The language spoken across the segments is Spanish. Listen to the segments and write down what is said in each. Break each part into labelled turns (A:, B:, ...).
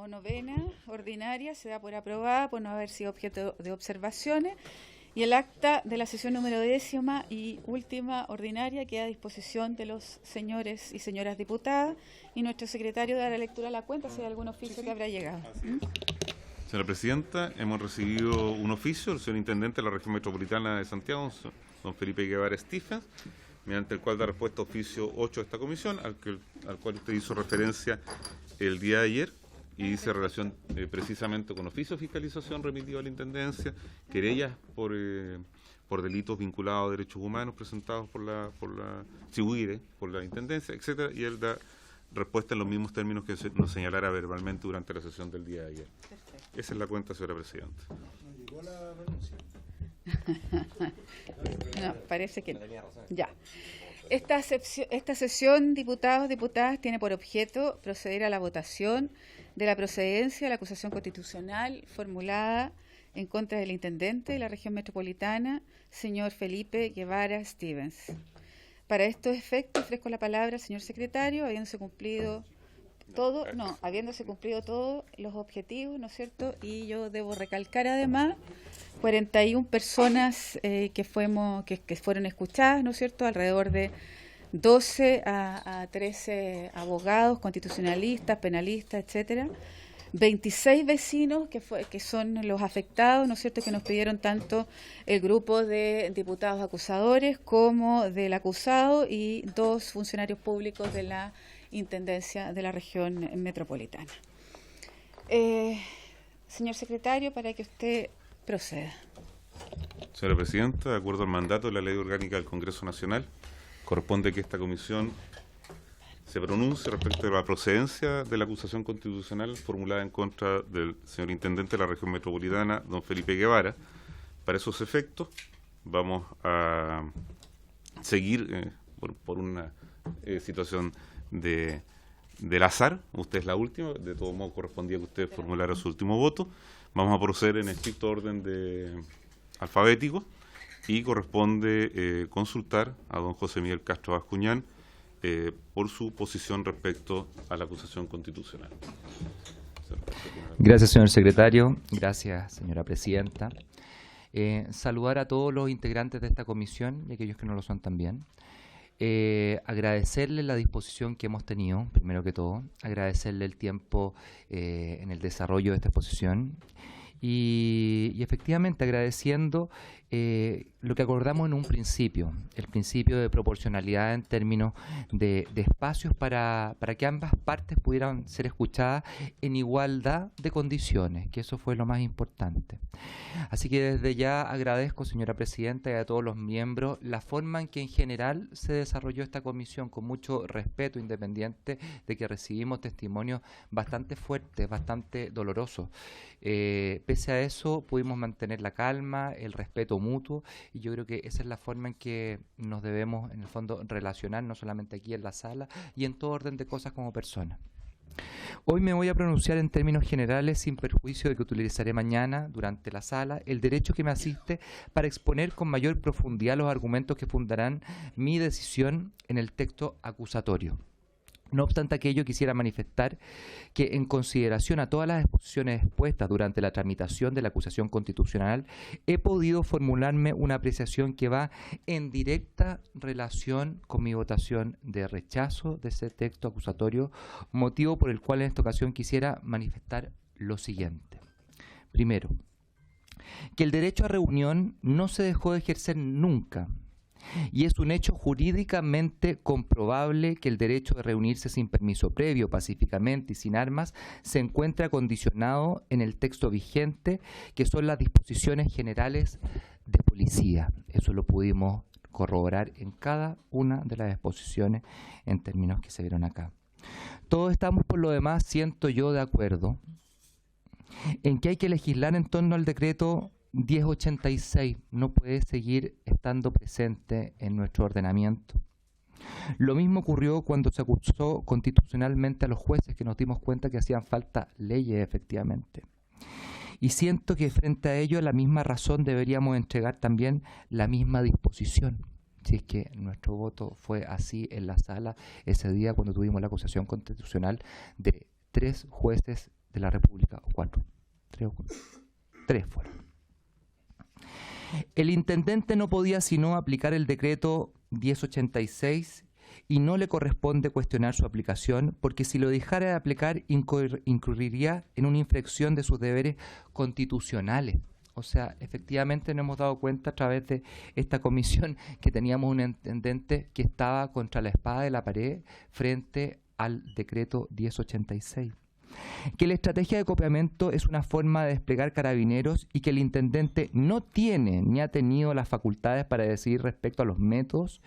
A: novena ordinaria se da por aprobada por no haber sido objeto de observaciones y el acta de la sesión número 10ª y última ordinaria queda a disposición de los señores y señoras diputadas y nuestro secretario dará lectura a la cuenta si hay algún oficio que habrá llegado.
B: Señora Presidenta, hemos recibido un oficio del señor Intendente de la Región Metropolitana de Santiago, don Felipe Guevara Stephens, mediante el cual da respuesta a oficio 8 de esta comisión, al cual usted hizo referencia el día de ayer, y dice relación precisamente con oficio de fiscalización remitido a la Intendencia, querellas por delitos vinculados a derechos humanos presentados por la CIUIRE, por la Intendencia, etcétera, y él da respuesta en los mismos términos que nos señalara verbalmente durante la sesión del día de ayer. Perfecto. Esa es la cuenta, señora Presidenta.
C: ¿No llegó la renuncia?
A: No, parece que no. Ya. Esta sesión, diputados, diputadas, tiene por objeto proceder a la votación de la procedencia de la acusación constitucional formulada en contra del Intendente de la Región Metropolitana, señor Felipe Guevara Stephens. Para estos efectos, ofrezco la palabra al señor secretario, habiéndose cumplido todos los objetivos, ¿no es cierto? Y yo debo recalcar además 41 personas que fueron escuchadas, ¿no es cierto? Alrededor de 12 a 13 abogados, constitucionalistas, penalistas, etcétera. 26 vecinos que son los afectados, ¿no es cierto?, que nos pidieron tanto el grupo de diputados acusadores como del acusado y 2 funcionarios públicos de la Intendencia de la Región Metropolitana. Señor secretario, para que usted proceda.
B: Señora Presidenta, de acuerdo al mandato de la Ley Orgánica del Congreso Nacional, corresponde que esta comisión se pronuncie respecto de la procedencia de la acusación constitucional formulada en contra del señor Intendente de la Región Metropolitana, don Felipe Guevara. Para esos efectos vamos a seguir por una situación del azar. Usted es la última, de todo modo correspondía que usted formulara su último voto. Vamos a proceder en estricto orden alfabético y corresponde consultar a don José Miguel Castro Bascuñán por su posición respecto a la acusación constitucional.
D: Gracias, señor secretario. Gracias, señora presidenta. Saludar a todos los integrantes de esta comisión y aquellos que no lo son también. Agradecerle la disposición que hemos tenido, primero que todo, agradecerle el tiempo en el desarrollo de esta exposición y efectivamente agradeciendo lo que acordamos en un principio, el principio de proporcionalidad en términos de espacios para que ambas partes pudieran ser escuchadas en igualdad de condiciones, que eso fue lo más importante. Así que desde ya agradezco, señora presidenta, y a todos los miembros la forma en que en general se desarrolló esta comisión, con mucho respeto, independiente de que recibimos testimonios bastante fuertes, bastante dolorosos. Pese a eso pudimos mantener la calma, el respeto mutuo, y yo creo que esa es la forma en que nos debemos en el fondo relacionar, no solamente aquí en la sala y en todo orden de cosas como personas. Hoy me voy a pronunciar en términos generales, sin perjuicio de que utilizaré mañana, durante la sala, el derecho que me asiste para exponer con mayor profundidad los argumentos que fundarán mi decisión en el texto acusatorio. No obstante aquello, quisiera manifestar que, en consideración a todas las exposiciones expuestas durante la tramitación de la acusación constitucional, he podido formularme una apreciación que va en directa relación con mi votación de rechazo de ese texto acusatorio, motivo por el cual en esta ocasión quisiera manifestar lo siguiente. Primero, que el derecho a reunión no se dejó de ejercer nunca, y es un hecho jurídicamente comprobable que el derecho de reunirse sin permiso previo, pacíficamente y sin armas, se encuentra condicionado en el texto vigente, que son las disposiciones generales de policía. Eso lo pudimos corroborar en cada una de las exposiciones en términos que se vieron acá. Todos estamos, por lo demás, siento yo, de acuerdo en que hay que legislar en torno al decreto 1086, no puede seguir estando presente en nuestro ordenamiento. Lo mismo ocurrió cuando se acusó constitucionalmente a los jueces, que nos dimos cuenta que hacían falta leyes efectivamente. Y siento que frente a ello, la misma razón deberíamos entregar también la misma disposición. Si es que nuestro voto fue así en la sala ese día cuando tuvimos la acusación constitucional de 3 jueces de la República, o 4, 3 fueron. El intendente no podía sino aplicar el decreto 1086 y no le corresponde cuestionar su aplicación, porque si lo dejara de aplicar incurriría en una infracción de sus deberes constitucionales. O sea, efectivamente nos hemos dado cuenta a través de esta comisión que teníamos un intendente que estaba contra la espada de la pared frente al decreto 1086. Que la estrategia de acopiamiento es una forma de desplegar carabineros y que el intendente no tiene ni ha tenido las facultades para decidir respecto a los métodos,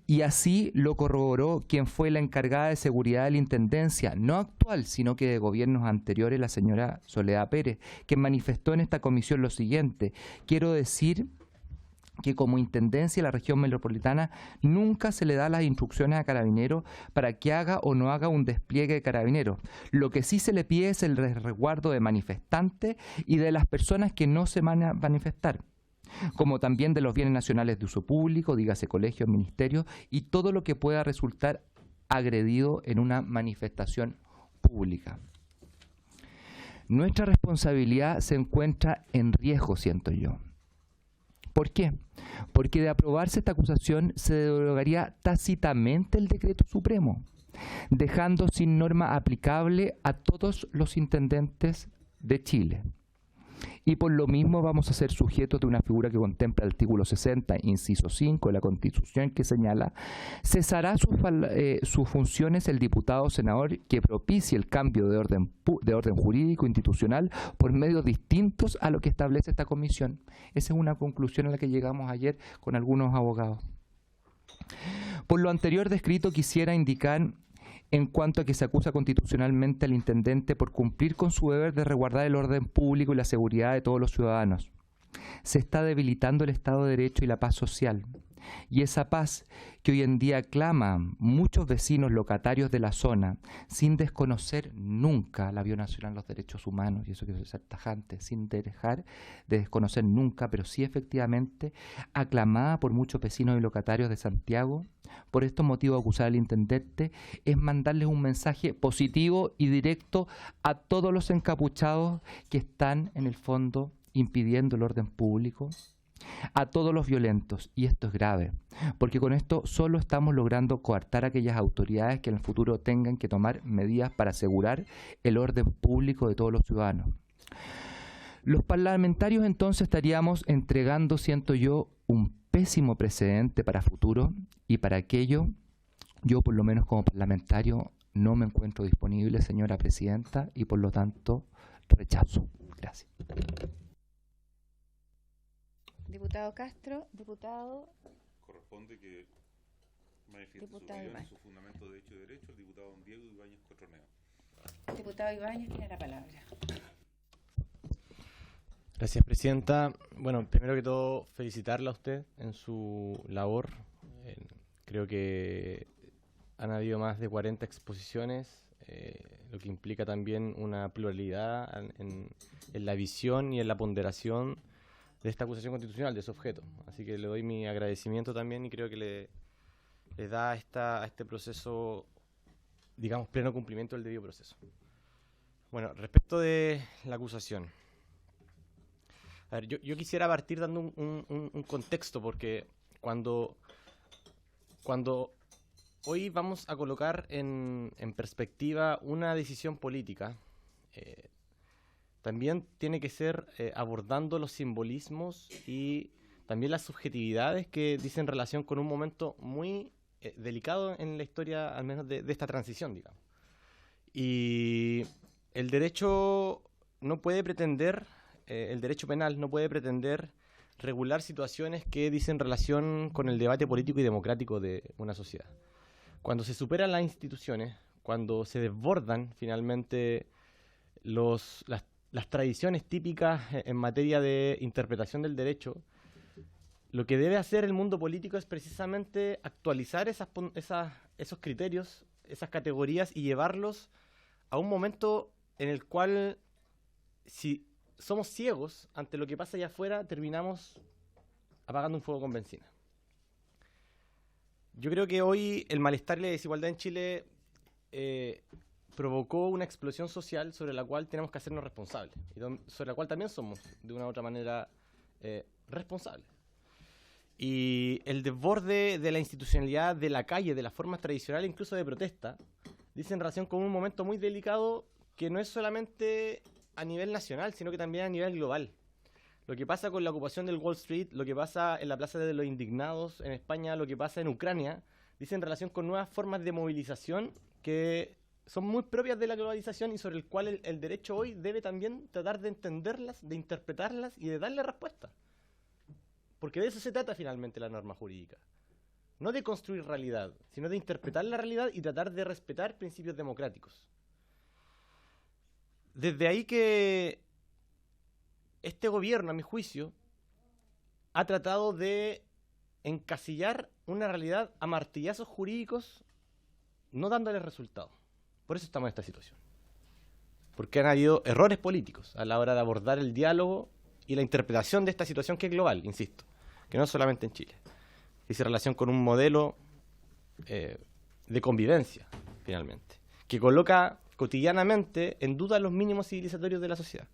D: y así lo corroboró quien fue la encargada de seguridad de la intendencia, no actual, sino que de gobiernos anteriores, la señora Soledad Pérez, que manifestó en esta comisión lo siguiente: quiero decir que como intendencia de la región metropolitana nunca se le da las instrucciones a Carabineros para que haga o no haga un despliegue de Carabineros. Lo que sí se le pide es el resguardo de manifestantes y de las personas que no se van a manifestar, como también de los bienes nacionales de uso público, dígase colegios, ministerios, y todo lo que pueda resultar agredido en una manifestación pública. Nuestra responsabilidad se encuentra en riesgo, siento yo. ¿Por qué? Porque de aprobarse esta acusación se derogaría tácitamente el decreto supremo, dejando sin norma aplicable a todos los intendentes de Chile. Y por lo mismo vamos a ser sujetos de una figura que contempla el artículo 60, inciso 5 de la Constitución, que señala: cesará sus funciones el diputado o senador que propicie el cambio de orden jurídico institucional por medios distintos a lo que establece esta comisión. Esa es una conclusión a la que llegamos ayer con algunos abogados. Por lo anterior descrito, quisiera indicar, en cuanto a que se acusa constitucionalmente al intendente por cumplir con su deber de resguardar el orden público y la seguridad de todos los ciudadanos. Se está debilitando el Estado de Derecho y la paz social. Y esa paz que hoy en día claman muchos vecinos locatarios de la zona, sin desconocer nunca la violación a los derechos humanos, y eso quiero ser tajante, sin dejar de desconocer nunca, pero sí efectivamente aclamada por muchos vecinos y locatarios de Santiago. Por estos motivos, acusar al intendente es mandarles un mensaje positivo y directo a todos los encapuchados que están en el fondo impidiendo el orden público, a todos los violentos, y esto es grave, porque con esto solo estamos logrando coartar a aquellas autoridades que en el futuro tengan que tomar medidas para asegurar el orden público de todos los ciudadanos. Los parlamentarios entonces estaríamos entregando, siento yo, un pésimo precedente para futuro, y para aquello yo, por lo menos como parlamentario, no me encuentro disponible, señora presidenta, y por lo tanto rechazo. Gracias.
A: Diputado Castro, diputado...
B: Corresponde que manifieste su
A: Diputado
B: opinión y
A: Ibáñez.
B: su fundamento de hecho y derecho el diputado don Diego Ibáñez Cotroneo.
A: Diputado Ibáñez tiene la palabra.
C: Gracias, presidenta. Bueno, primero que todo, felicitarla a usted en su labor. Creo que han habido más de 40 exposiciones, lo que implica también una pluralidad en la visión y en la ponderación de esta acusación constitucional, de ese objeto. Así que le doy mi agradecimiento también, y creo que le da a este proceso, digamos, pleno cumplimiento del debido proceso. Bueno, respecto de la acusación. A ver, yo quisiera partir dando un contexto, porque cuando hoy vamos a colocar en perspectiva una decisión política, también tiene que ser abordando los simbolismos y también las subjetividades que dicen relación con un momento muy delicado en la historia, al menos de esta transición, digamos. Y el derecho no puede pretender, el derecho penal no puede pretender regular situaciones que dicen relación con el debate político y democrático de una sociedad. Cuando se superan las instituciones, cuando se desbordan finalmente las tradiciones típicas en materia de interpretación del derecho, lo que debe hacer el mundo político es precisamente actualizar esos criterios, esas categorías, y llevarlos a un momento en el cual, si somos ciegos ante lo que pasa allá afuera, terminamos apagando un fuego con benzina. Yo creo que hoy el malestar y la desigualdad en Chile provocó una explosión social sobre la cual tenemos que hacernos responsables, y sobre la cual también somos, de una u otra manera, responsables. Y el desborde de la institucionalidad de la calle, de las formas tradicionales, incluso de protesta, dice en relación con un momento muy delicado que no es solamente a nivel nacional, sino que también a nivel global. Lo que pasa con la ocupación del Wall Street, lo que pasa en la Plaza de los Indignados en España, lo que pasa en Ucrania, dice en relación con nuevas formas de movilización que son muy propias de la globalización y sobre el cual el derecho hoy debe también tratar de entenderlas, de interpretarlas y de darle respuesta. Porque de eso se trata finalmente la norma jurídica. No de construir realidad, sino de interpretar la realidad y tratar de respetar principios democráticos. Desde ahí que este gobierno, a mi juicio, ha tratado de encasillar una realidad a martillazos jurídicos, no dándole resultados. Por eso estamos en esta situación. Porque han habido errores políticos a la hora de abordar el diálogo y la interpretación de esta situación que es global, insisto, que no es solamente en Chile. Dice relación con un modelo de convivencia, finalmente, que coloca cotidianamente en duda los mínimos civilizatorios de la sociedad.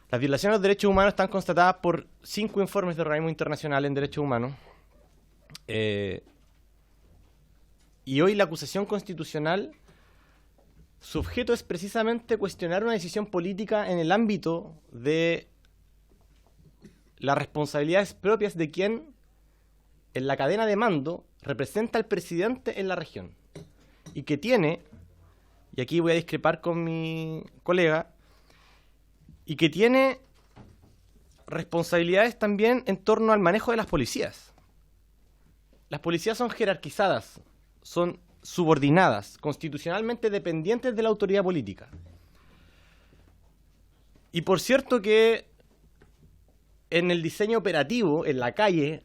C: Las violaciones a los derechos humanos están constatadas por 5 informes de organismos internacionales en derechos humanos. Y hoy la acusación constitucional, su objeto es precisamente cuestionar una decisión política en el ámbito de las responsabilidades propias de quien en la cadena de mando representa al presidente en la región y que tiene, y aquí voy a discrepar con mi colega, y que tiene responsabilidades también en torno al manejo de las policías. Las policías son jerarquizadas, son subordinadas, constitucionalmente dependientes de la autoridad política. Y por cierto que en el diseño operativo, en la calle,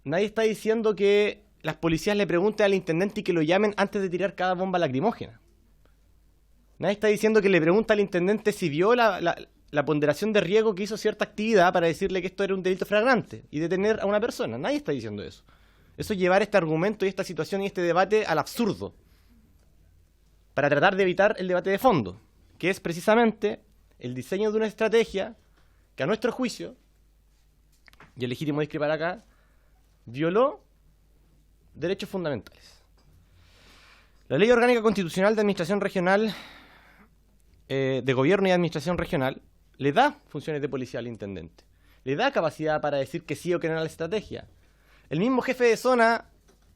C: nadie está diciendo que las policías le pregunten al intendente y que lo llamen antes de tirar cada bomba lacrimógena. Nadie está diciendo que le pregunte al intendente si vio la ponderación de riesgo que hizo cierta actividad para decirle que esto era un delito flagrante y detener a una persona. Nadie está diciendo eso. Eso es llevar este argumento y esta situación y este debate al absurdo para tratar de evitar el debate de fondo, que es precisamente el diseño de una estrategia que a nuestro juicio, y es legítimo discrepar acá, violó derechos fundamentales. La Ley Orgánica Constitucional de Administración Regional, de Gobierno y Administración Regional, le da funciones de policía al intendente. Le da capacidad para decir que sí o que no a la estrategia. El mismo jefe de zona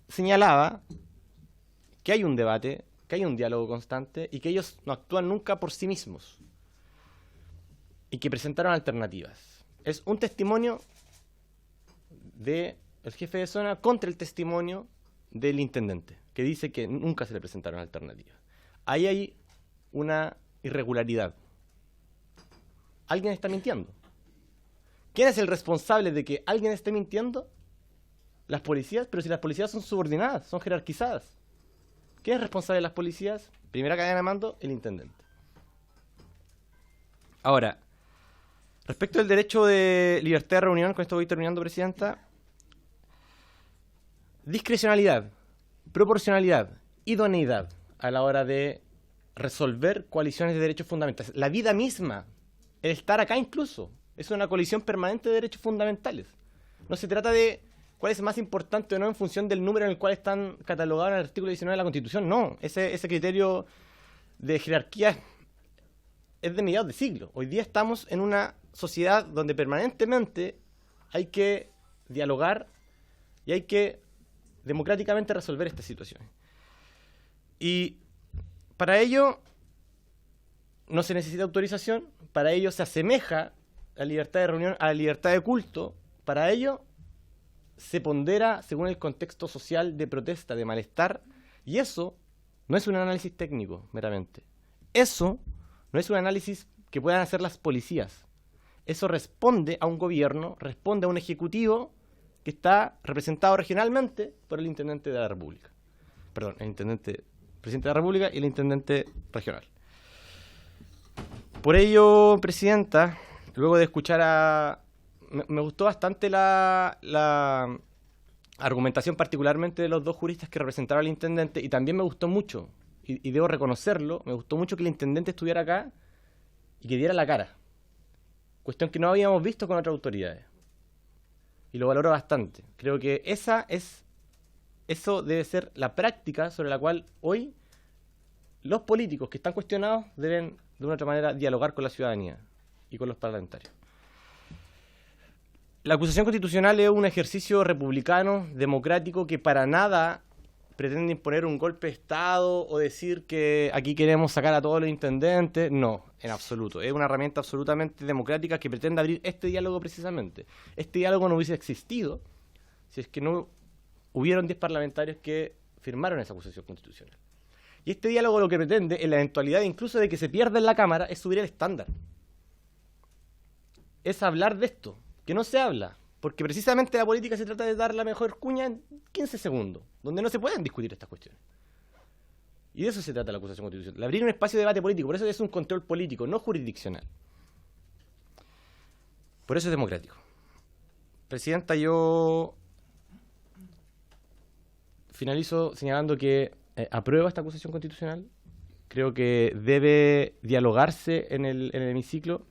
C: señalaba que hay un debate, que hay un diálogo constante y que ellos no actúan nunca por sí mismos y que presentaron alternativas. Es un testimonio del jefe de zona contra el testimonio del intendente, que dice que nunca se le presentaron alternativas. Ahí hay una irregularidad. Alguien está mintiendo. ¿Quién es el responsable de que alguien esté mintiendo? Las policías, pero si las policías son subordinadas, son jerarquizadas. ¿Quién es responsable de las policías? Primera cadena de mando, el intendente. Ahora, respecto al derecho de libertad de reunión, con esto voy terminando, Presidenta, discrecionalidad, proporcionalidad, idoneidad a la hora de resolver coaliciones de derechos fundamentales. La vida misma, el estar acá incluso, es una colisión permanente de derechos fundamentales. No se trata de cuál es más importante o no en función del número en el cual están catalogados en el artículo 19 de la Constitución. No, ese criterio de jerarquía es de mediados de siglo. Hoy día estamos en una sociedad donde permanentemente hay que dialogar y hay que democráticamente resolver estas situaciones. Y para ello no se necesita autorización, para ello se asemeja la libertad de reunión a la libertad de culto, para ello se pondera según el contexto social de protesta, de malestar, y eso no es un análisis técnico meramente. Eso no es un análisis que puedan hacer las policías. Eso responde a un gobierno, responde a un ejecutivo que está representado regionalmente por el intendente de la República. Perdón, el presidente de la República y el intendente regional. Por ello, Presidenta, luego de escuchar me gustó bastante la argumentación particularmente de los dos juristas que representaron al intendente y también me gustó mucho, y debo reconocerlo, me gustó mucho que el intendente estuviera acá y que diera la cara. Cuestión que no habíamos visto con otras autoridades. Y lo valoro bastante. Creo que eso debe ser la práctica sobre la cual hoy los políticos que están cuestionados deben, de una u otra manera, dialogar con la ciudadanía y con los parlamentarios. La acusación constitucional es un ejercicio republicano, democrático, que para nada pretende imponer un golpe de Estado o decir que aquí queremos sacar a todos los intendentes. No, en absoluto. Es una herramienta absolutamente democrática que pretende abrir este diálogo precisamente. Este diálogo no hubiese existido si es que no hubieron 10 parlamentarios que firmaron esa acusación constitucional. Y este diálogo lo que pretende, en la eventualidad incluso de que se pierda en la Cámara, es subir el estándar. Es hablar de esto, que no se habla. Porque precisamente la política se trata de dar la mejor cuña en 15 segundos, donde no se pueden discutir estas cuestiones. Y de eso se trata la acusación constitucional, de abrir un espacio de debate político. Por eso es un control político, no jurisdiccional. Por eso es democrático. Presidenta, yo finalizo señalando que apruebo esta acusación constitucional. Creo que debe dialogarse en el hemiciclo.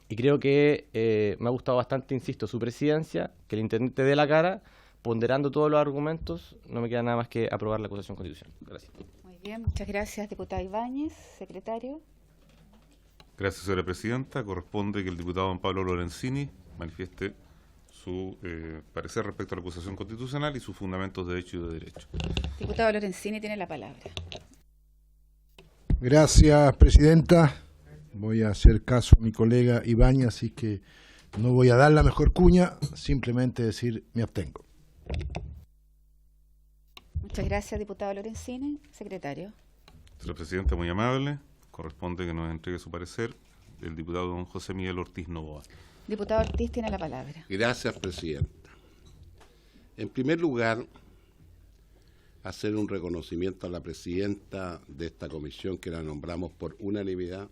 C: Y creo que me ha gustado bastante, insisto, su presidencia, que el intendente dé la cara, ponderando todos los argumentos. No me queda nada más que aprobar la acusación constitucional. Gracias.
A: Muy bien, muchas gracias, diputada Ibáñez. Secretario.
B: Gracias, señora presidenta. Corresponde que el diputado don Pablo Lorenzini manifieste su parecer respecto a la acusación constitucional y sus fundamentos de hecho y de derecho.
A: Diputado Lorenzini tiene la palabra.
E: Gracias, presidenta. Voy a hacer caso a mi colega Ibáñez, así que no voy a dar la mejor cuña, simplemente decir me abstengo.
A: Muchas gracias, diputado Lorenzini. Secretario.
B: Señora presidenta, muy amable. Corresponde que nos entregue su parecer el diputado don José Miguel Ortiz Novoa.
A: Diputado Ortiz tiene la palabra.
F: Gracias, presidenta. En primer lugar, hacer un reconocimiento a la presidenta de esta comisión, que la nombramos por unanimidad,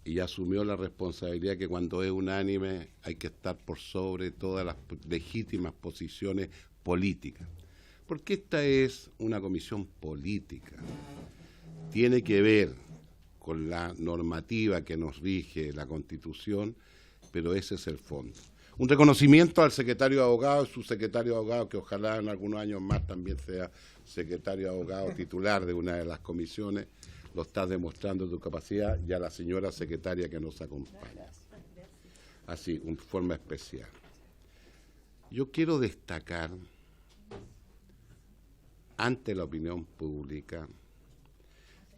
F: y asumió la responsabilidad que cuando es unánime hay que estar por sobre todas las legítimas posiciones políticas. Porque esta es una comisión política. Tiene que ver con la normativa que nos rige la Constitución, pero ese es el fondo. Un reconocimiento al secretario de Abogados, su secretario de Abogados, que ojalá en algunos años más también sea secretario de Abogados titular de una de las comisiones. Lo estás demostrando tu capacidad, y a la señora secretaria que nos acompaña. Así, en forma especial. Yo quiero destacar ante la opinión pública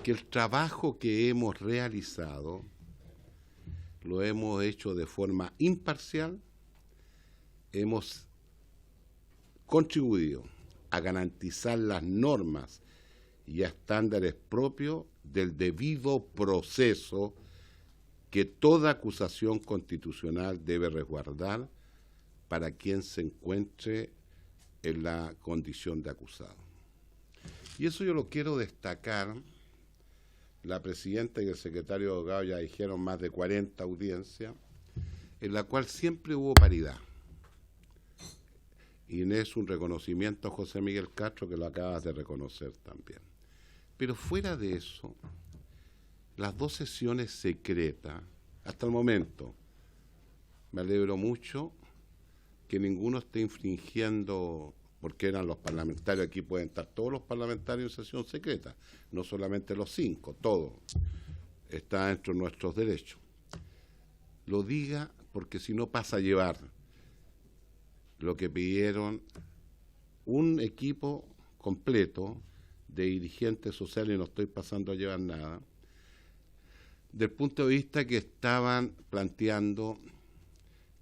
F: que el trabajo que hemos realizado lo hemos hecho de forma imparcial, hemos contribuido a garantizar las normas y a estándares propios del debido proceso que toda acusación constitucional debe resguardar para quien se encuentre en la condición de acusado. Y eso yo lo quiero destacar. La presidenta y el secretario de Abogados ya dijeron más de 40 audiencias, en la cual siempre hubo paridad. Y es un reconocimiento a José Miguel Castro, que lo acabas de reconocer también. Pero fuera de eso, las 2 sesiones secretas, hasta el momento, me alegro mucho que ninguno esté infringiendo, porque eran los parlamentarios, aquí pueden estar todos los parlamentarios en sesión secreta, no solamente los 5, todo está dentro de nuestros derechos. Lo diga porque si no pasa a llevar lo que pidieron un equipo completo de dirigentes sociales, y no estoy pasando a llevar nada, del punto de vista que estaban planteando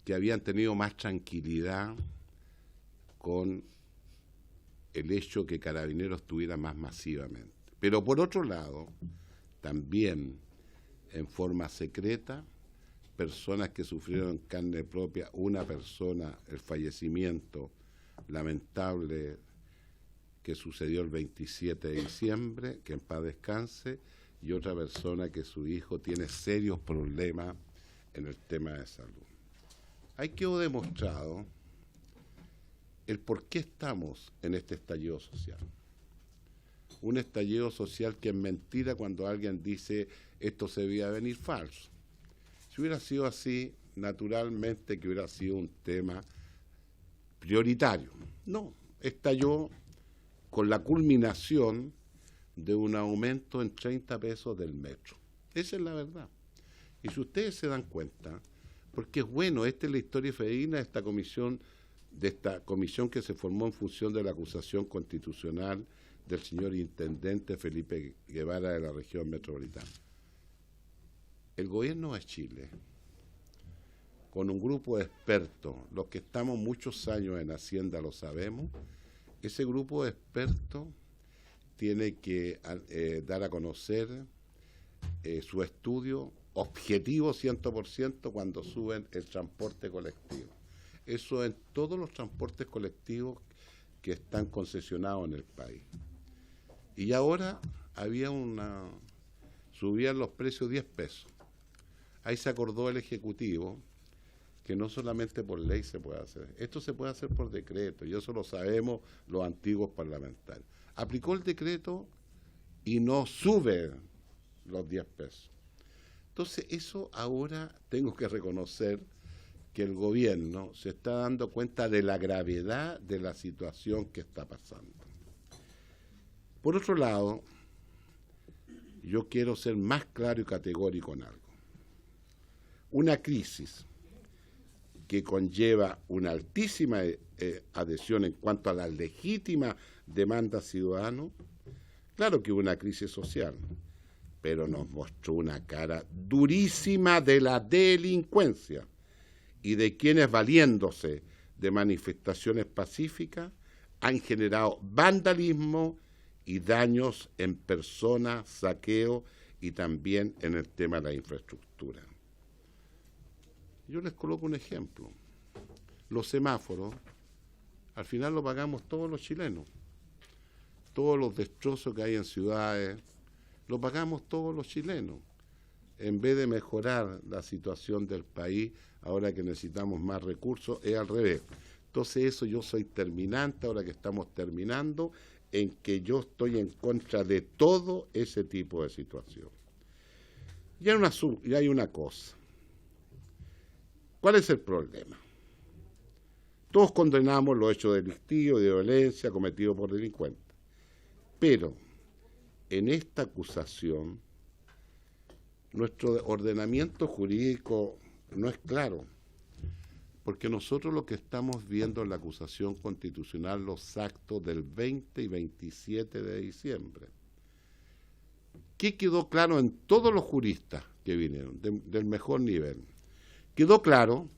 F: que habían tenido más tranquilidad con el hecho que Carabineros estuviera más masivamente. Pero por otro lado, también en forma secreta, personas que sufrieron en carne propia, una persona, el fallecimiento lamentable que sucedió el 27 de diciembre, que en paz descanse, y otra persona que su hijo tiene serios problemas en el tema de salud. Ahí quedó demostrado el por qué estamos en este estallido social. un estallido social que es mentira cuando alguien dice esto se veía venir falso. Si hubiera sido así, naturalmente que hubiera sido un tema prioritario. No, estalló con la culminación de un aumento en 30 pesos del metro. Esa es la verdad. Y si ustedes se dan cuenta, porque es bueno, esta es la historia feína de esta comisión que se formó en función de la acusación constitucional del señor intendente Felipe Guevara de la región metropolitana. El gobierno de Chile, con un grupo de expertos, los que estamos muchos años en Hacienda lo sabemos, ese grupo de expertos tiene que dar a conocer su estudio objetivo 100% cuando suben el transporte colectivo. Eso en todos los transportes colectivos que están concesionados en el país. Y ahora subían los precios 10 pesos. Ahí se acordó el Ejecutivo que no solamente por ley se puede hacer, esto se puede hacer por decreto, y eso lo sabemos los antiguos parlamentarios. Aplicó el decreto y no sube los 10 pesos. Entonces, eso ahora tengo que reconocer que el gobierno se está dando cuenta de la gravedad de la situación que está pasando. Por otro lado, yo quiero ser más claro y categórico en algo. Una crisis que conlleva una altísima adhesión en cuanto a la legítima demanda ciudadana, claro que hubo una crisis social, pero nos mostró una cara durísima de la delincuencia y de quienes, valiéndose de manifestaciones pacíficas, han generado vandalismo y daños en personas, saqueo y también en el tema de la infraestructura. Yo les coloco un ejemplo. Los semáforos, al final lo pagamos todos los chilenos. Todos los destrozos que hay en ciudades, lo pagamos todos los chilenos. En vez de mejorar la situación del país, ahora que necesitamos más recursos, es al revés. Entonces eso yo soy terminante, ahora que estamos terminando, en que yo estoy en contra de todo ese tipo de situación. Y hay una cosa. ¿Cuál es el problema? Todos condenamos los hechos delictivos y de violencia cometidos por delincuentes. Pero en esta acusación, nuestro ordenamiento jurídico no es claro, porque nosotros lo que estamos viendo en la acusación constitucional, los actos del 20 y 27 de diciembre. ¿Qué quedó claro en todos los juristas que vinieron, del mejor nivel? Quedó claro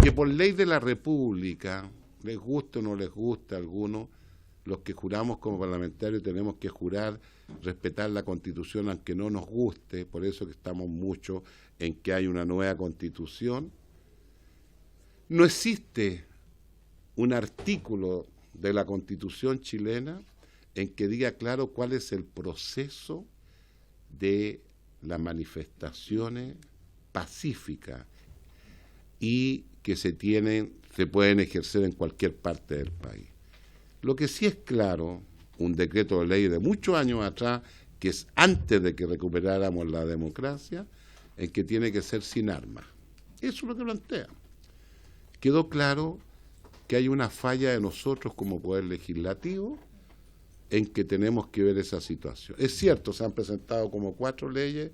F: que por ley de la República, les guste o no les guste a algunos, los que juramos como parlamentarios tenemos que jurar respetar la Constitución aunque no nos guste, por eso que estamos mucho en que hay una nueva Constitución. No existe un artículo de la Constitución chilena en que diga claro cuál es el proceso de las manifestaciones pacíficas y que se pueden ejercer en cualquier parte del país. Lo que sí es claro, un decreto de ley de muchos años atrás, que es antes de que recuperáramos la democracia, en que tiene que ser sin armas. Eso es lo que plantea. Quedó claro que hay una falla de nosotros como poder legislativo en que tenemos que ver esa situación. Es cierto, se han presentado como 4 leyes,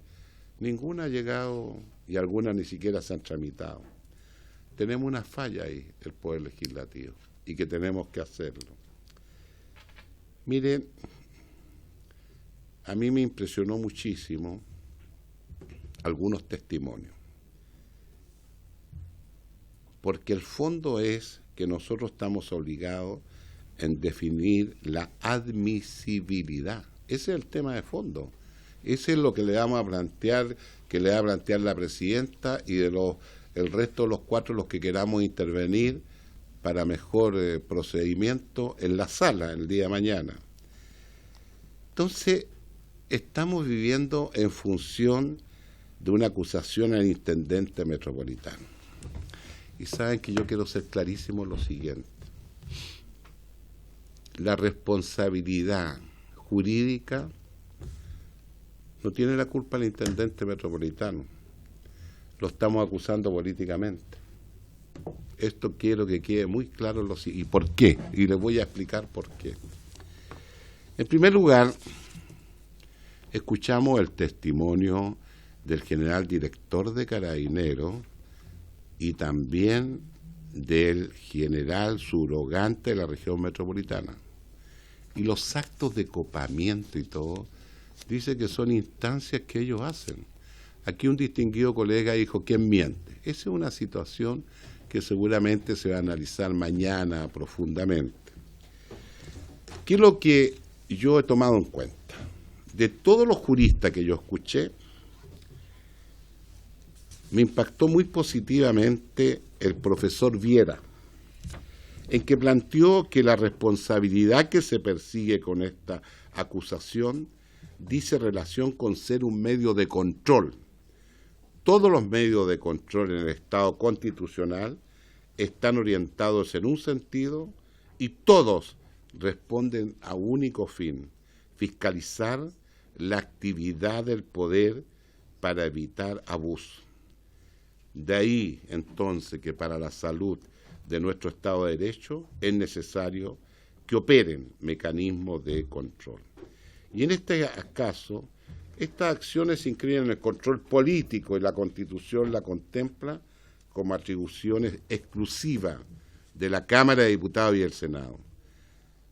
F: ninguna ha llegado y algunas ni siquiera se han tramitado. Tenemos una falla ahí, el poder legislativo, y que tenemos que hacerlo. Miren, a mí me impresionó muchísimo algunos testimonios, porque el fondo es que nosotros estamos obligados en definir la admisibilidad. Ese es el tema de fondo. Ese es lo que le vamos a plantear, que le va a plantear la presidenta y el resto de los 4 los que queramos intervenir para mejor procedimiento en la sala el día de mañana. Entonces, estamos viviendo en función de una acusación al intendente metropolitano. Y saben que yo quiero ser clarísimo en lo siguiente. La responsabilidad jurídica, no tiene la culpa el intendente metropolitano. Lo estamos acusando políticamente. Esto quiero que quede muy claro y por qué, y les voy a explicar por qué. En primer lugar, escuchamos el testimonio del general director de Carabineros y también del general subrogante de la región metropolitana. Y los actos de copamiento y todo, dice que son instancias que ellos hacen. Aquí un distinguido colega dijo, ¿quién miente? Esa es una situación que seguramente se va a analizar mañana profundamente. ¿Qué es lo que yo he tomado en cuenta? De todos los juristas que yo escuché, me impactó muy positivamente el profesor Viera, en que planteó que la responsabilidad que se persigue con esta acusación dice relación con ser un medio de control. Todos los medios de control en el Estado constitucional están orientados en un sentido y todos responden a un único fin: fiscalizar la actividad del poder para evitar abuso. De ahí, entonces, que para la salud de nuestro Estado de Derecho es necesario que operen mecanismos de control. Y en este caso, estas acciones se inscriben en el control político y la Constitución la contempla como atribuciones exclusivas de la Cámara de Diputados y el Senado,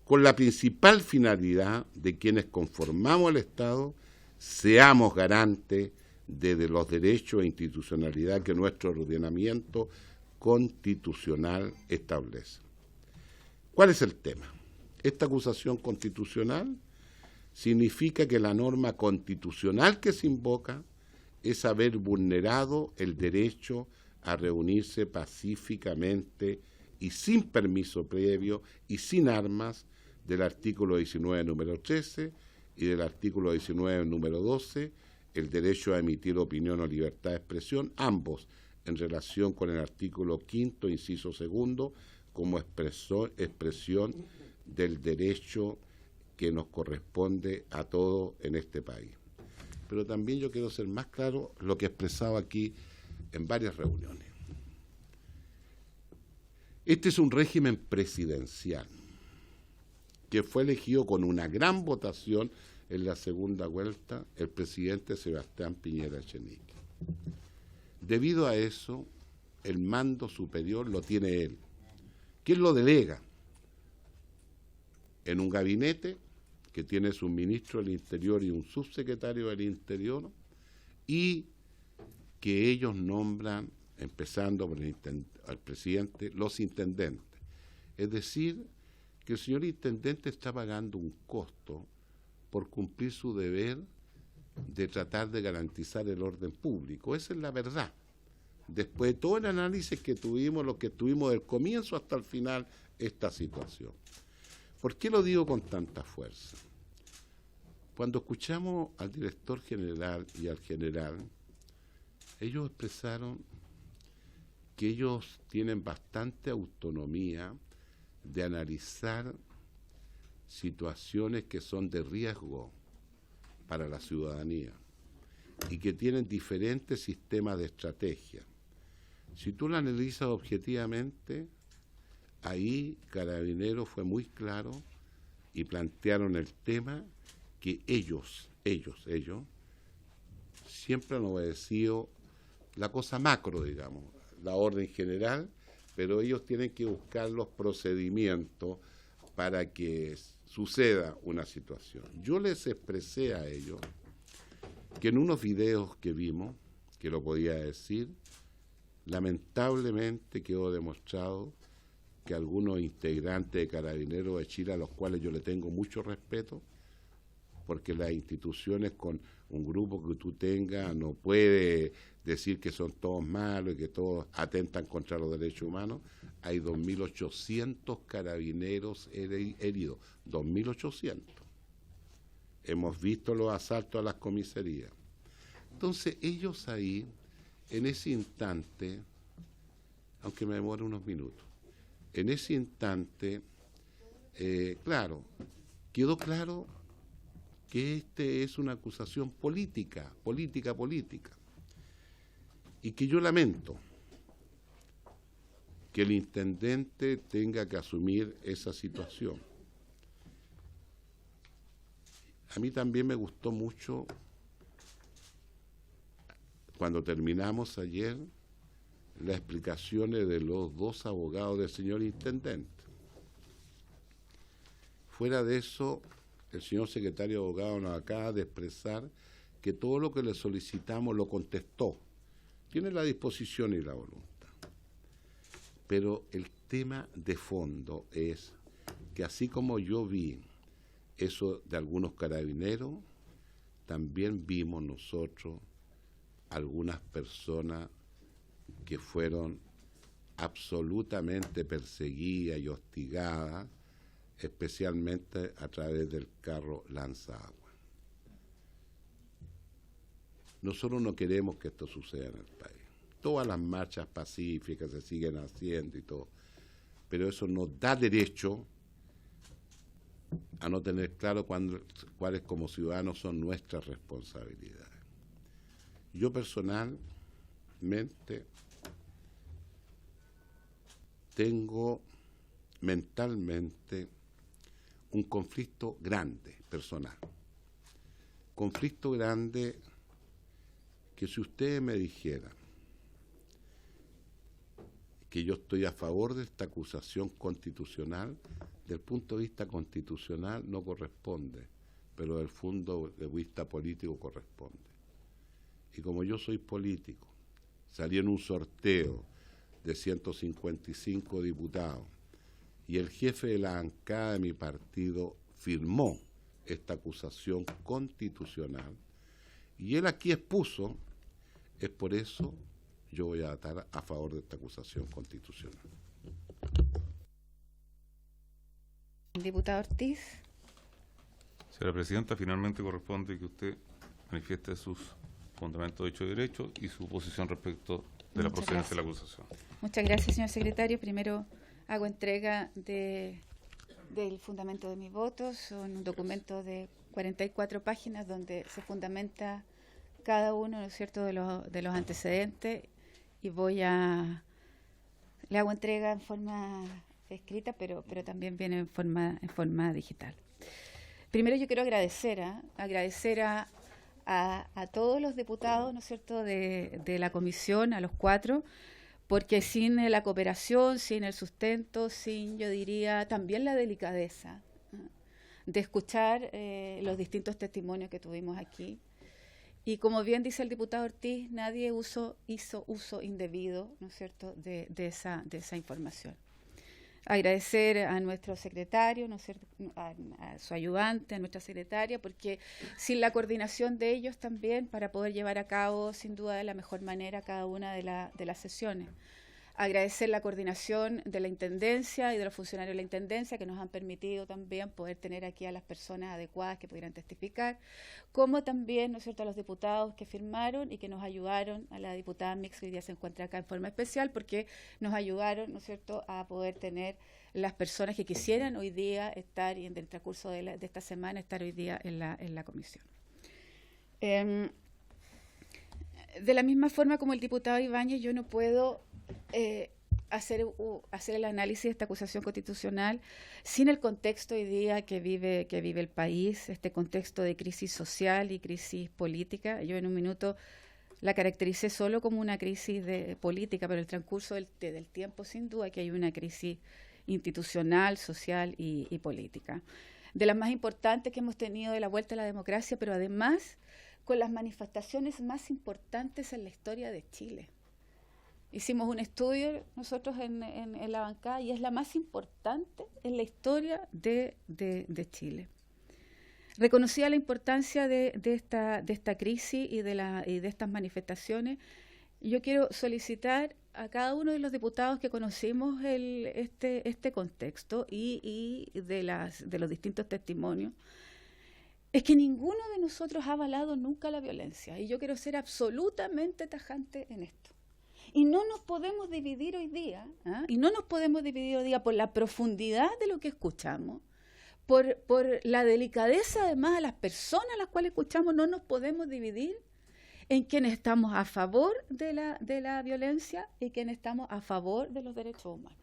F: con la principal finalidad de quienes conformamos el Estado seamos garantes de los derechos e institucionalidad que nuestro ordenamiento constitucional establece. ¿Cuál es el tema? Esta acusación constitucional significa que la norma constitucional que se invoca es haber vulnerado el derecho a reunirse pacíficamente y sin permiso previo y sin armas del artículo 19, número 13 y del artículo 19, número 12, el derecho a emitir opinión o libertad de expresión, ambos en relación con el artículo 5, inciso 2, como expresión del derecho que nos corresponde a todos en este país. Pero también yo quiero ser más claro lo que he expresado aquí en varias reuniones. Este es un régimen presidencial que fue elegido con una gran votación en la segunda vuelta el presidente Sebastián Piñera Echenique. Debido a eso, el mando superior lo tiene él. ¿Quién lo delega? En un gabinete que tiene su ministro del Interior y un subsecretario del Interior, y que ellos nombran, empezando por el presidente, los intendentes. Es decir, que el señor intendente está pagando un costo por cumplir su deber de tratar de garantizar el orden público. Esa es la verdad. Después de todo el análisis que tuvimos, lo que tuvimos del comienzo hasta el final, esta situación. ¿Por qué lo digo con tanta fuerza? Cuando escuchamos al director general y al general, ellos expresaron que ellos tienen bastante autonomía de analizar situaciones que son de riesgo para la ciudadanía y que tienen diferentes sistemas de estrategia. Si tú lo analizas objetivamente, ahí Carabineros fue muy claro y plantearon el tema que ellos siempre han obedecido la cosa macro, digamos, la orden general, pero ellos tienen que buscar los procedimientos para que suceda una situación. Yo les expresé a ellos que en unos videos que vimos, que lo podía decir, lamentablemente quedó demostrado que algunos integrantes de Carabineros de Chile, a los cuales yo le tengo mucho respeto, porque las instituciones con un grupo que tú tengas no puede decir que son todos malos y que todos atentan contra los derechos humanos. Hay 2.800 carabineros heridos, 2.800. Hemos visto los asaltos a las comisarías. Entonces ellos ahí, en ese instante, aunque me demore unos minutos, en ese instante, claro, quedó claro que este es una acusación política, y que yo lamento que el intendente tenga que asumir esa situación. A mí también me gustó mucho, cuando terminamos ayer, las explicaciones de los dos abogados del señor intendente. Fuera de eso, el señor secretario de Abogados nos acaba de expresar que todo lo que le solicitamos lo contestó. Tiene la disposición y la voluntad. Pero el tema de fondo es que así como yo vi eso de algunos carabineros, también vimos nosotros algunas personas que fueron absolutamente perseguidas y hostigadas, especialmente a través del carro lanzaagua. Nosotros no queremos que esto suceda en el país. Todas las marchas pacíficas se siguen haciendo y todo, pero eso nos da derecho a no tener claro cuáles como ciudadanos son nuestras responsabilidades. Yo personalmente tengo mentalmente un conflicto grande, personal. Conflicto grande que si ustedes me dijeran que yo estoy a favor de esta acusación constitucional, del punto de vista constitucional no corresponde, pero del punto de vista político corresponde. Y como yo soy político, salí en un sorteo de 155 diputados, y el jefe de la bancada de mi partido firmó esta acusación constitucional, y él aquí expuso, es por eso yo voy a estar a favor de esta acusación constitucional.
A: Diputado Ortiz.
B: Señora Presidenta, finalmente corresponde que usted manifieste sus fundamentos de hecho y derecho y su posición respecto de la procedencia de la acusación.
A: Muchas gracias, señor secretario. Primero hago entrega del fundamento de mis votos. Son un documento de 44 páginas donde se fundamenta cada uno, ¿no es cierto?, de los antecedentes, y le hago entrega en forma escrita, pero también viene en forma digital. Primero yo quiero agradecer a todos los diputados, ¿no es cierto?, de la comisión, a los 4, porque sin la cooperación, sin el sustento, sin, yo diría, también la delicadeza de escuchar los distintos testimonios que tuvimos aquí. Y como bien dice el diputado Ortiz, nadie hizo uso indebido, ¿no es cierto?, de esa información. Agradecer a nuestro secretario, ¿no es cierto?, a su ayudante, a nuestra secretaria, porque sin la coordinación de ellos también, para poder llevar a cabo, sin duda, de la mejor manera cada una de las sesiones. Agradecer la coordinación de la Intendencia y de los funcionarios de la Intendencia que nos han permitido también poder tener aquí a las personas adecuadas que pudieran testificar, como también, ¿no es cierto?, a los diputados que firmaron y que nos ayudaron, a la diputada Mix, que hoy día se encuentra acá en forma especial, porque nos ayudaron, ¿no es cierto?, a poder tener las personas que quisieran hoy día estar, y en el transcurso de esta semana, estar hoy día en la comisión. De la misma forma como el diputado Ibáñez, yo no puedo hacer el análisis de esta acusación constitucional sin el contexto hoy día que vive el país, este contexto de crisis social y crisis política. Yo en un minuto la caractericé solo como una crisis política, pero en el transcurso del tiempo, sin duda, que hay una crisis institucional, social y política. De las más importantes que hemos tenido de la vuelta a la democracia, pero además con las manifestaciones más importantes en la historia de Chile. Hicimos un estudio nosotros en la bancada y es la más importante en la historia de Chile. Reconocía la importancia de esta crisis y de estas manifestaciones. Yo quiero solicitar a cada uno de los diputados que conocimos este contexto y de los distintos testimonios, es que ninguno de nosotros ha avalado nunca la violencia, y yo quiero ser absolutamente tajante en esto. Y no nos podemos dividir hoy día, por la profundidad de lo que escuchamos, por la delicadeza además a las personas a las cuales escuchamos, no nos podemos dividir en quienes estamos a favor de la violencia y quienes estamos a favor de los derechos humanos.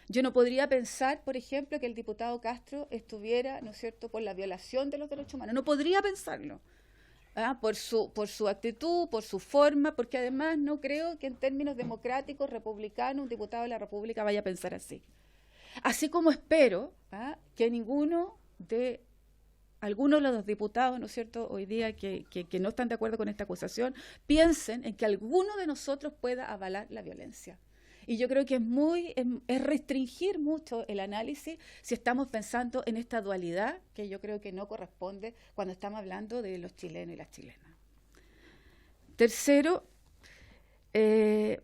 A: Yo no podría pensar, por ejemplo, que el diputado Castro estuviera, ¿no es cierto?, por la violación de los derechos humanos. No podría pensarlo, por su actitud, por su forma, porque además no creo que en términos democráticos, republicanos, un diputado de la República vaya a pensar así. Así como espero que algunos de los diputados, ¿no es cierto?, hoy día que no están de acuerdo con esta acusación, piensen en que alguno de nosotros pueda avalar la violencia. Y yo creo que es restringir mucho el análisis si estamos pensando en esta dualidad que yo creo que no corresponde cuando estamos hablando de los chilenos y las chilenas. Tercero,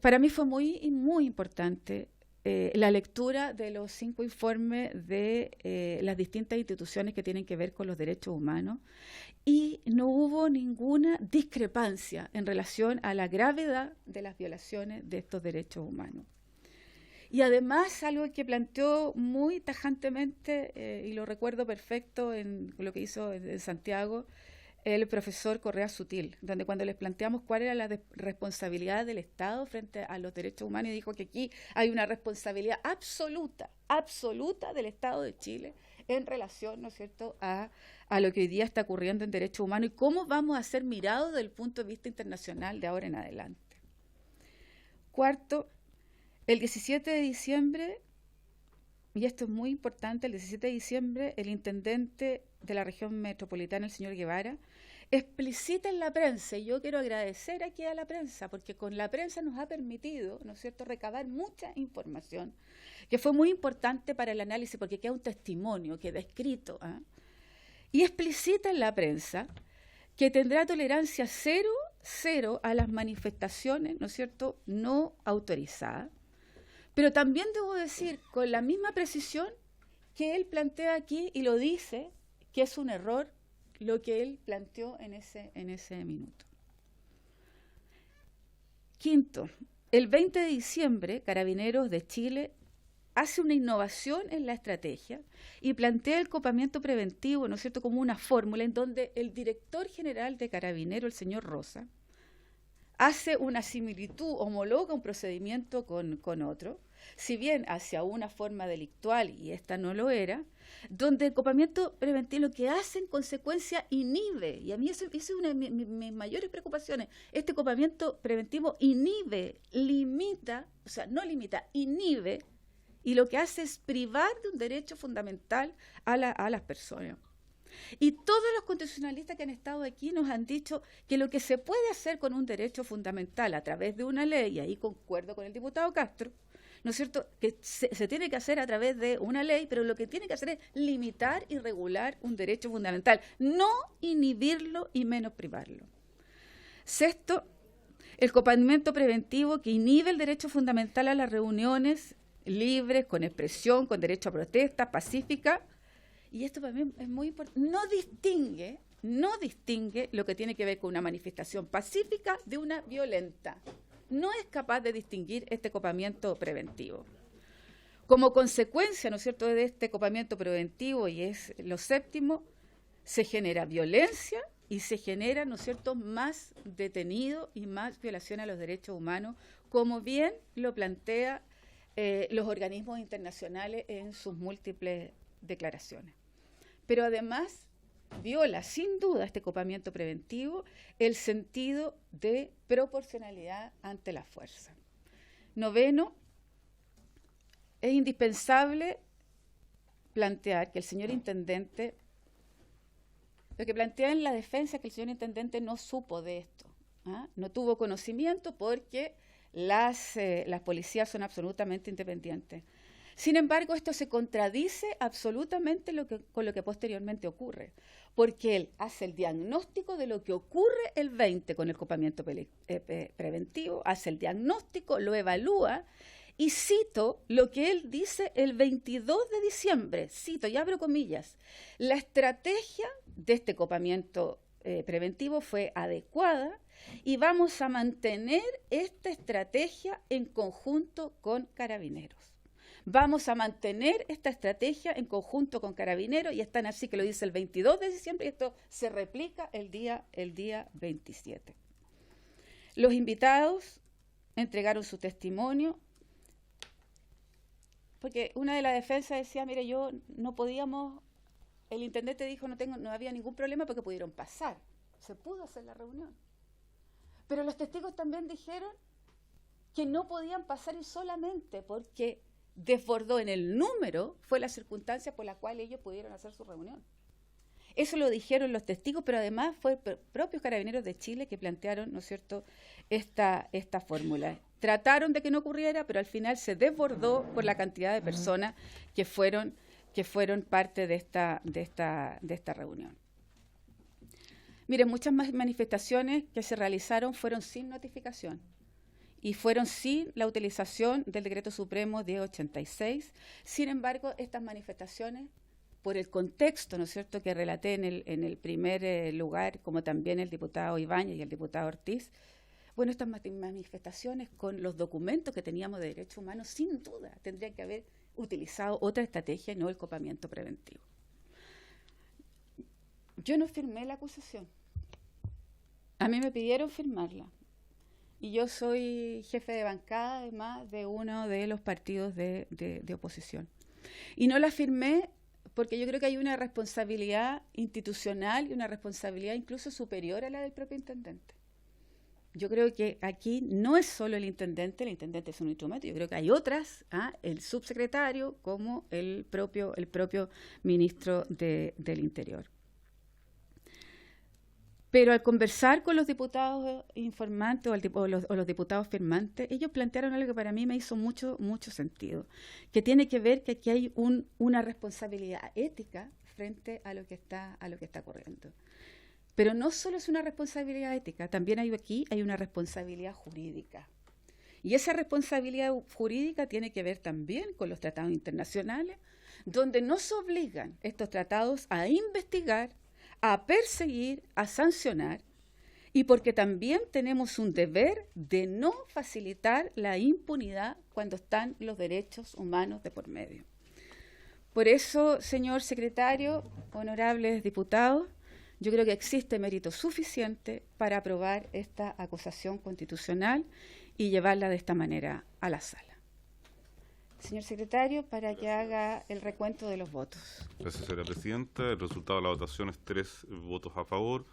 A: para mí fue muy importante la lectura de los 5 informes de las distintas instituciones que tienen que ver con los derechos humanos, y no hubo ninguna discrepancia en relación a la gravedad de las violaciones de estos derechos humanos. Y además, algo que planteó muy tajantemente, y lo recuerdo perfecto en lo que hizo en Santiago, el profesor Correa Sutil, donde cuando les planteamos cuál era la responsabilidad del Estado frente a los derechos humanos, y dijo que aquí hay una responsabilidad absoluta del Estado de Chile en relación, ¿no es cierto?, a lo que hoy día está ocurriendo en derechos humanos y cómo vamos a ser mirados desde el punto de vista internacional de ahora en adelante. Cuarto, el 17 de diciembre, y esto es muy importante, el 17 de diciembre el intendente de la región metropolitana, el señor Guevara, explicita en la prensa, y yo quiero agradecer aquí a la prensa, porque con la prensa nos ha permitido, ¿no es cierto?, recabar mucha información, que fue muy importante para el análisis, porque queda un testimonio, queda escrito, y explicita en la prensa que tendrá tolerancia cero a las manifestaciones, ¿no es cierto?, no autorizadas. Pero también debo decir, con la misma precisión, que él plantea aquí, y lo dice, que es un error lo que él planteó en ese minuto. Quinto, el 20 de diciembre, Carabineros de Chile hace una innovación en la estrategia y plantea el copamiento preventivo, ¿no es cierto?, como una fórmula en donde el director general de Carabineros, el señor Rosa, hace una similitud, homologa un procedimiento con otro, si bien hacia una forma delictual, y esta no lo era, donde el copamiento preventivo lo que hace en consecuencia inhibe, y a mí eso es una de mis mayores preocupaciones, este copamiento preventivo inhibe, limita, o sea, no limita, inhibe, y lo que hace es privar de un derecho fundamental a las personas. Y todos los constitucionalistas que han estado aquí nos han dicho que lo que se puede hacer con un derecho fundamental a través de una ley, y ahí concuerdo con el diputado Castro, ¿no es cierto?, que se tiene que hacer a través de una ley, pero lo que tiene que hacer es limitar y regular un derecho fundamental, no inhibirlo y menos privarlo. Sexto, el copamiento preventivo que inhibe el derecho fundamental a las reuniones libres, con expresión, con derecho a protesta, pacífica. Y esto para mí es muy importante, no distingue lo que tiene que ver con una manifestación pacífica de una violenta. No es capaz de distinguir este copamiento preventivo. Como consecuencia, ¿no es cierto?, de este copamiento preventivo, y es lo séptimo, se genera violencia y se genera, ¿no es cierto?, más detenido y más violación a los derechos humanos, como bien lo plantea los organismos internacionales en sus múltiples declaraciones. Pero además viola sin duda este copamiento preventivo el sentido de proporcionalidad ante la fuerza. Noveno, es indispensable plantear que el señor intendente, lo que plantea en la defensa es que el señor intendente no supo de esto, no tuvo conocimiento porque las policías son absolutamente independientes. Sin embargo, esto se contradice absolutamente con lo que posteriormente ocurre, porque él hace el diagnóstico de lo que ocurre el 20 con el copamiento preventivo, hace el diagnóstico, lo evalúa, y cito lo que él dice el 22 de diciembre, cito y abro comillas: la estrategia de este copamiento preventivo fue adecuada y vamos a mantener esta estrategia en conjunto con Carabineros. Vamos a mantener esta estrategia en conjunto con Carabineros, y están así, que lo dice el 22 de diciembre, y esto se replica el día 27. Los invitados entregaron su testimonio, porque una de las defensas decía, mire, yo no podíamos, el intendente dijo no había ningún problema porque pudieron pasar, se pudo hacer la reunión. Pero los testigos también dijeron que no podían pasar, y solamente porque desbordó en el número fue la circunstancia por la cual ellos pudieron hacer su reunión. Eso lo dijeron los testigos, pero además fue propios Carabineros de Chile que plantearon, ¿no es cierto?, esta fórmula. Trataron de que no ocurriera, pero al final se desbordó por la cantidad de personas que fueron parte de esta reunión. Miren, muchas más manifestaciones que se realizaron fueron sin notificación y fueron sin la utilización del Decreto Supremo 1086. Sin embargo, estas manifestaciones, por el contexto, ¿no es cierto?, que relaté en el primer lugar, como también el diputado Ibáñez y el diputado Ortiz, bueno, estas manifestaciones con los documentos que teníamos de derechos humanos, sin duda, tendrían que haber utilizado otra estrategia y no el copamiento preventivo. Yo no firmé la acusación. A mí me pidieron firmarla. Y yo soy jefe de bancada, además, de uno de los partidos de oposición. Y no la firmé porque yo creo que hay una responsabilidad institucional y una responsabilidad incluso superior a la del propio intendente. Yo creo que aquí no es solo el intendente es un instrumento, yo creo que hay otras, el subsecretario como el propio ministro del Interior. Pero al conversar con los diputados informantes o los diputados firmantes, ellos plantearon algo que para mí me hizo mucho sentido, que tiene que ver que aquí hay una responsabilidad ética frente a lo que está ocurriendo. Pero no solo es una responsabilidad ética, también hay una responsabilidad jurídica. Y esa responsabilidad jurídica tiene que ver también con los tratados internacionales, donde nos obligan estos tratados a investigar, a perseguir, a sancionar, y porque también tenemos un deber de no facilitar la impunidad cuando están los derechos humanos de por medio. Por eso, señor secretario, honorables diputados, yo creo que existe mérito suficiente para aprobar esta acusación constitucional y llevarla de esta manera a la sala. Señor secretario, para que haga el recuento de los votos.
B: Gracias, señora presidenta. El resultado de la votación es 3 votos a favor,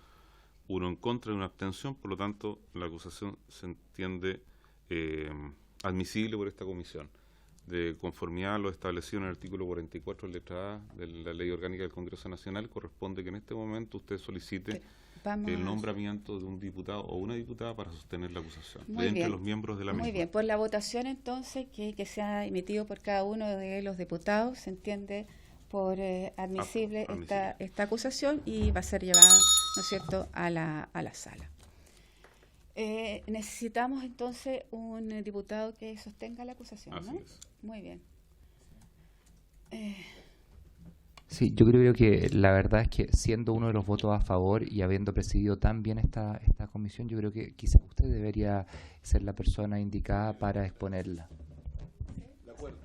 B: 1 en contra y 1 abstención. Por lo tanto, la acusación se entiende admisible por esta comisión, de conformidad a lo establecido en el artículo 44, letra A de la Ley Orgánica del Congreso Nacional. Corresponde que en este momento usted solicite el nombramiento de un diputado o una diputada para sostener la acusación entre los miembros de la misma.
A: Muy bien, por la votación entonces que se ha emitido por cada uno de los diputados, se entiende por admisible esta acusación y va a ser llevada, ¿no es cierto?, a la sala. Necesitamos entonces un diputado que sostenga la acusación, ¿no?
B: Así es.
A: Muy bien.
D: Sí, yo creo que la verdad es que siendo uno de los votos a favor y habiendo presidido tan bien esta comisión, yo creo que quizás usted debería ser la persona indicada para exponerla.
F: De acuerdo.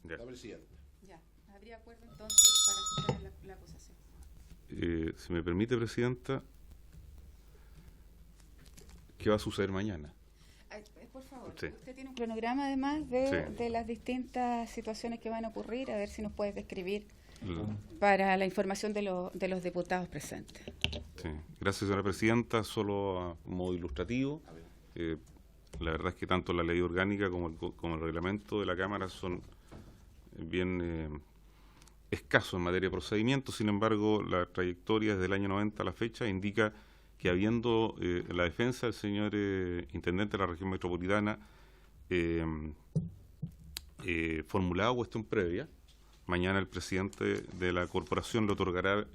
B: Ya.
F: La presidenta.
A: Ya, habría acuerdo entonces para sostener la acusación.
B: Si me permite, presidenta, ¿qué va a suceder mañana?
A: Por favor,
B: Sí.
A: usted tiene un cronograma además de las distintas situaciones que van a ocurrir, a ver si nos puedes describir para la información de los diputados presentes.
B: Sí. Gracias, señora presidenta. Solo a modo ilustrativo, la verdad es que tanto la ley orgánica como el reglamento de la Cámara son bien escasos en materia de procedimiento. Sin embargo, la trayectoria desde el año 90 a la fecha indica que habiendo la defensa del señor intendente de la región metropolitana formulado cuestión previa, mañana el presidente de la corporación le otorgará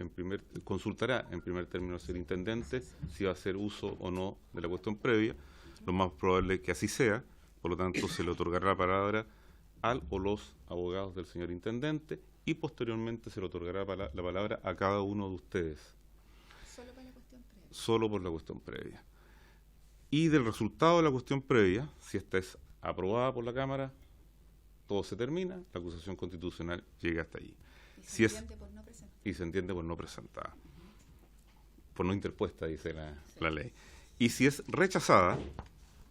B: consultará en primer término al señor intendente si va a hacer uso o no de la cuestión previa. Lo más probable es que así sea, por lo tanto se le otorgará la palabra al o los abogados del señor intendente y posteriormente se le otorgará la palabra a cada uno de ustedes. Solo por la cuestión previa. Y del resultado de la cuestión previa, si esta es aprobada por la Cámara, todo se termina, la acusación constitucional llega hasta allí.
A: Y se entiende por no presentar.
B: Y se entiende por no presentada, por no interpuesta, dice la ley. Y si es rechazada,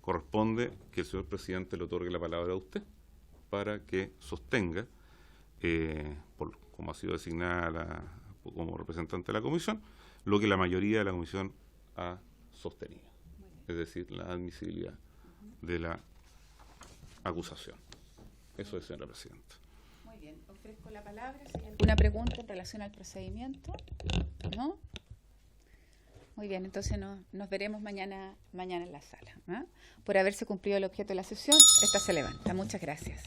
B: corresponde que el señor presidente le otorgue la palabra a usted para que sostenga, como ha sido designada como representante de la comisión, lo que la mayoría de la comisión ha sostenido, es decir, la admisibilidad de la acusación. Eso es, señora presidenta.
A: Muy bien, ofrezco la palabra. Si hay alguna pregunta en relación al procedimiento, ¿no? Muy bien, entonces nos veremos mañana en la sala, ¿no? Por haberse cumplido el objeto de la sesión, esta se levanta. Muchas gracias.